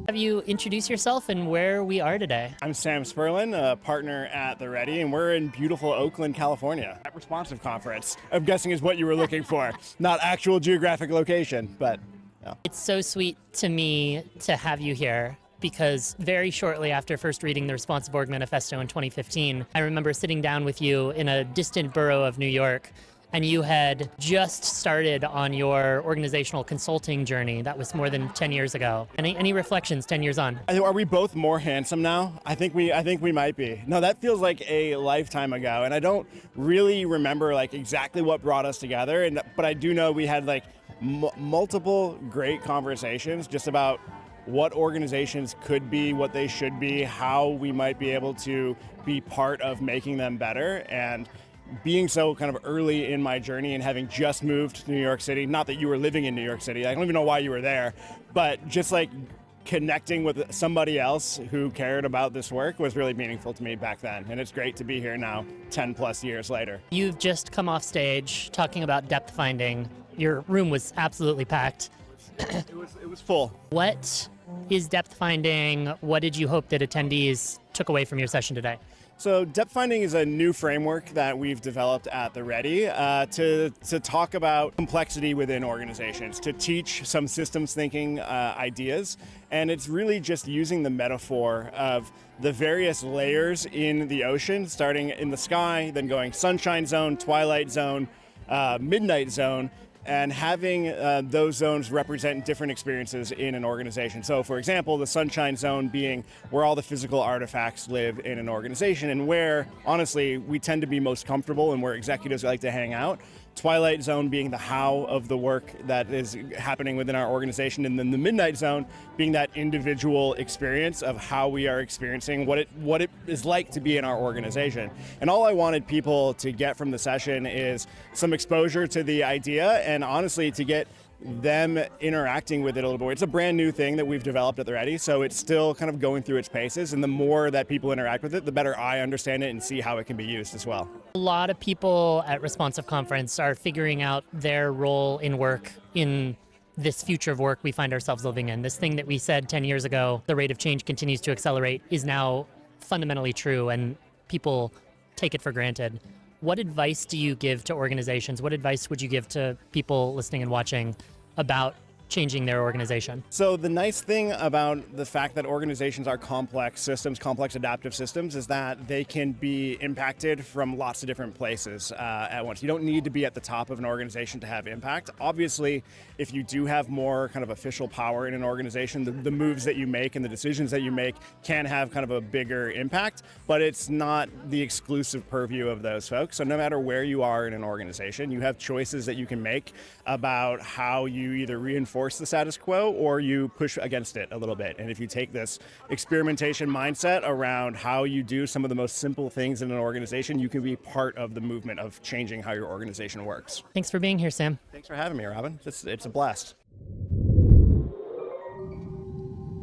Have you introduce yourself and where we are today? I'm Sam Spurlin, a partner at The Ready, and we're in beautiful Oakland, California at Responsive Conference. I'm guessing is what you were looking for, not actual geographic location, but yeah. It's so sweet to me to have you here because very shortly after first reading the Responsive Org Manifesto in 2015, I remember sitting down with you in a distant borough of New York, and you had just started on your organizational consulting journey. That was more than 10 years ago. Any reflections 10 years on? Are we both more handsome now? I think we might be. No, that feels like a lifetime ago, and I don't really remember like exactly what brought us together. But I do know we had like multiple great conversations just about what organizations could be, what they should be, how we might be able to be part of making them better. And being so kind of early in my journey and having just moved to New York City, not that you were living in New York City, I don't even know why you were there, but just like connecting with somebody else who cared about this work was really meaningful to me back then. And it's great to be here now, 10 plus years later. You've just come off stage talking about depth finding. Your room was absolutely packed. It was full. What is depth finding? What did you hope that attendees took away from your session today? So depth finding is a new framework that we've developed at The Ready to talk about complexity within organizations, to teach some systems thinking ideas. And it's really just using the metaphor of the various layers in the ocean, starting in the sky, then going sunshine zone, twilight zone, midnight zone, and having those zones represent different experiences in an organization. So for example, the sunshine zone being where all the physical artifacts live in an organization and where, honestly, we tend to be most comfortable and where executives like to hang out. Twilight zone being the how of the work that is happening within our organization, and then the midnight zone being that individual experience of how we are experiencing what it is like to be in our organization. And all I wanted people to get from the session is some exposure to the idea and honestly to get them interacting with it a little bit. It's a brand new thing that we've developed at The Ready, so it's still kind of going through its paces, and the more that people interact with it, the better I understand it and see how it can be used as well. A lot of people at Responsive Conference are figuring out their role in work in this future of work we find ourselves living in. This thing that we said 10 years ago, the rate of change continues to accelerate, is now fundamentally true, and people take it for granted. What advice do you give to organizations? What advice would you give to people listening and watching about changing their organization? So the nice thing about the fact that organizations are complex systems, complex adaptive systems, is that they can be impacted from lots of different places at once. You don't need to be at the top of an organization to have impact. Obviously, if you do have more kind of official power in an organization, the moves that you make and the decisions that you make can have kind of a bigger impact, but it's not the exclusive purview of those folks. So no matter where you are in an organization, you have choices that you can make about how you either reinforce the status quo or you push against it a little bit. And if you take this experimentation mindset around how you do some of the most simple things in an organization, you can be part of the movement of changing how your organization works. Thanks for being here, Sam. Thanks for having me, Robin. It's a blast.